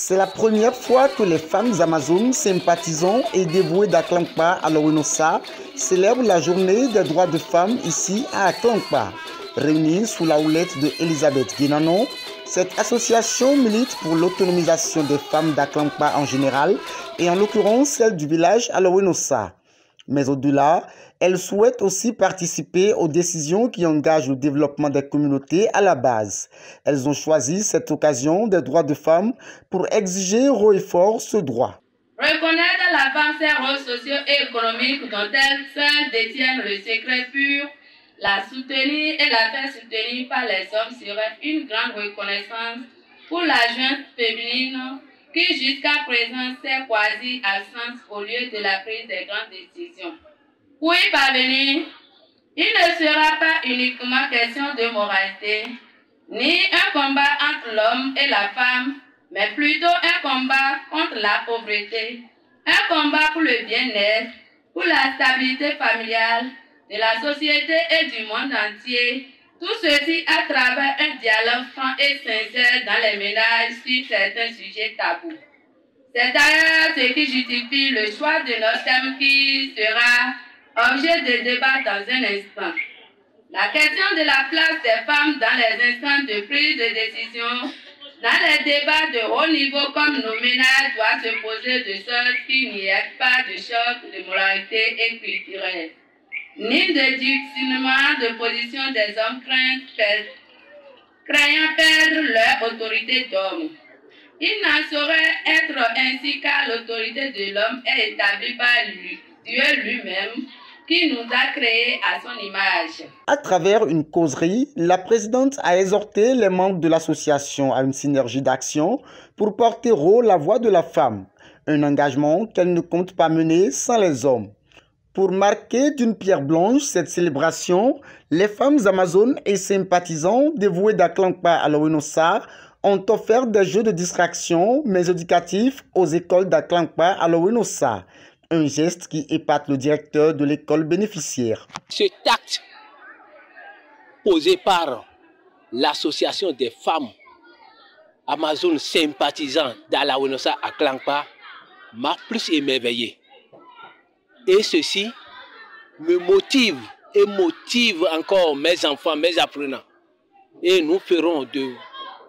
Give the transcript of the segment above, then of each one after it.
C'est la première fois que les femmes amazones sympathisant et dévouées d'Aklankpa à l'Owenossa célèbrent la journée des droits de femmes ici à Aklankpa. Réunies sous la houlette de Elisabeth Guénanon, cette association milite pour l'autonomisation des femmes d'Aklankpa en général et en l'occurrence celle du village à l'Owenossa. Mais au-delà, elles souhaitent aussi participer aux décisions qui engagent le développement des communautés à la base. Elles ont choisi cette occasion des droits de femmes pour exiger haut et fort ce droit. Reconnaître la femme ses rôles sociaux et économiques dont elles seules détiennent le secret pur, la soutenir et la faire soutenir par les hommes serait une grande reconnaissance pour la jeune féminine qui jusqu'à présent s'est quasi absente au lieu de la prise des grandes décisions. Pour y parvenir, il ne sera pas uniquement question de moralité, ni un combat entre l'homme et la femme, mais plutôt un combat contre la pauvreté, un combat pour le bien-être, pour la stabilité familiale, de la société et du monde entier. Tout ceci à travers un dialogue franc et sincère dans les ménages sur certains sujets tabous. C'est d'ailleurs ce qui justifie le choix de notre thème qui sera objet de débat dans un instant. La question de la place des femmes dans les instants de prise de décision, dans les débats de haut niveau comme nos ménages, doit se poser de sorte qu'il n'y ait pas de choc de moralité et culturelle, ni de discernement de position des hommes craignant perdre leur autorité d'homme. Il n'en saurait être ainsi car l'autorité de l'homme est établie par Dieu lui-même qui nous a créés à son image. À travers une causerie, la présidente a exhorté les membres de l'association à une synergie d'action pour porter haut la voix de la femme, un engagement qu'elle ne compte pas mener sans les hommes. Pour marquer d'une pierre blanche cette célébration, les femmes amazones et sympathisants dévoués d'Aklankpa à l'Owenossa ont offert des jeux de distraction mais éducatifs aux écoles d'Aklankpa à l'Owenossa. Un geste qui épate le directeur de l'école bénéficiaire. Cet acte posé par l'association des femmes amazones sympathisantes d'Owenossa à Aklankpa m'a plus émerveillé. Et ceci me motive et motive encore mes enfants, mes apprenants. Et nous ferons de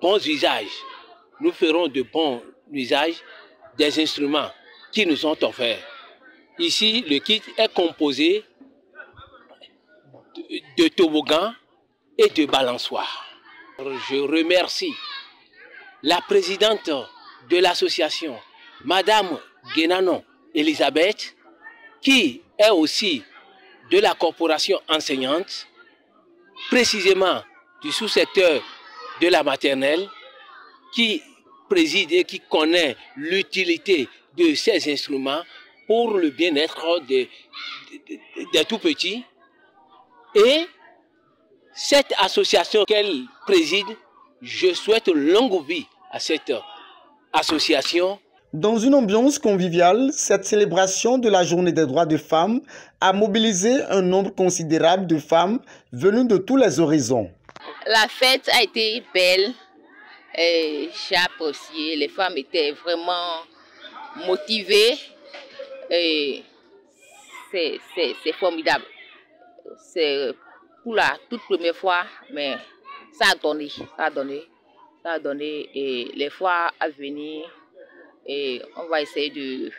bons usages, des instruments qui nous ont offerts. Ici, le kit est composé de toboggans et de balançoires. Je remercie la présidente de l'association, Madame Guénanon Elisabeth, qui est aussi de la corporation enseignante, précisément du sous-secteur de la maternelle, qui préside et qui connaît l'utilité de ces instruments pour le bien-être des tout-petits. Et cette association qu'elle préside, je souhaite longue vie à cette association. Dans une ambiance conviviale, cette célébration de la journée des droits des femmes a mobilisé un nombre considérable de femmes venues de tous les horizons. La fête a été belle, j'ai apprécié, les femmes étaient vraiment motivées et c'est formidable. C'est pour la toute première fois, mais ça a donné et les fois à venir. Et on va essayer de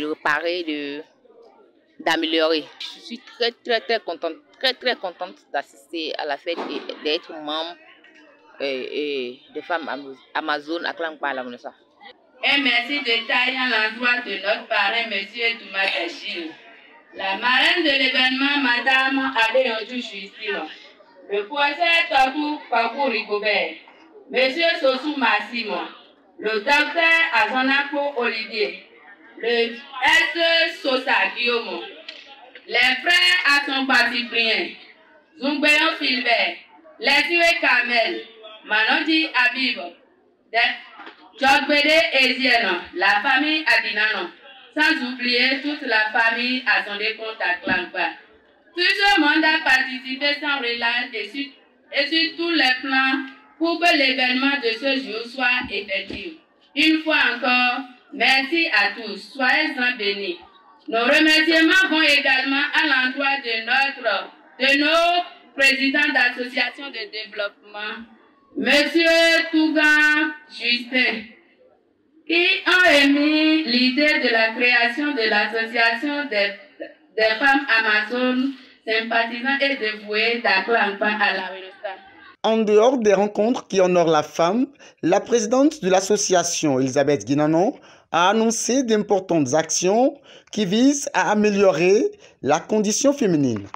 réparer, d'améliorer. Je suis très contente d'assister à la fête et d'être membre des femmes amazones à Aklankpa à l'Owenossa. Et merci de taille à l'endroit de notre parrain, M. Doumata Gilles. La marraine de l'événement, Madame Adéonjou Justine. Le professeur Tokou Pakou Rigobert. M. Sossou Massimo. Le docteur Azonako Olivier, le S. Sosa Guillaume, les frères Asomba Cyprien, Zungbeyon Philbert, les Kamel, Manodi Habib, Djogbede Ezieno, la famille Adinano, sans oublier toute la famille Azondekont à Aklankpa. Tout ce monde a participé sans relâche et sur tous les plans pour que l'événement de ce jour soit effectif. Une fois encore, merci à tous. Soyez-en bénis. Nos remerciements vont également à l'endroit de nos présidents d'associations de développement, Monsieur Tougan Justin, qui ont émis l'idée de la création de l'association des femmes amazones sympathisants et dévouées d'Aklankpa à la Wenosa. En dehors des rencontres qui honorent la femme, la présidente de l'association, Elisabeth Guinanon, a annoncé d'importantes actions qui visent à améliorer la condition féminine.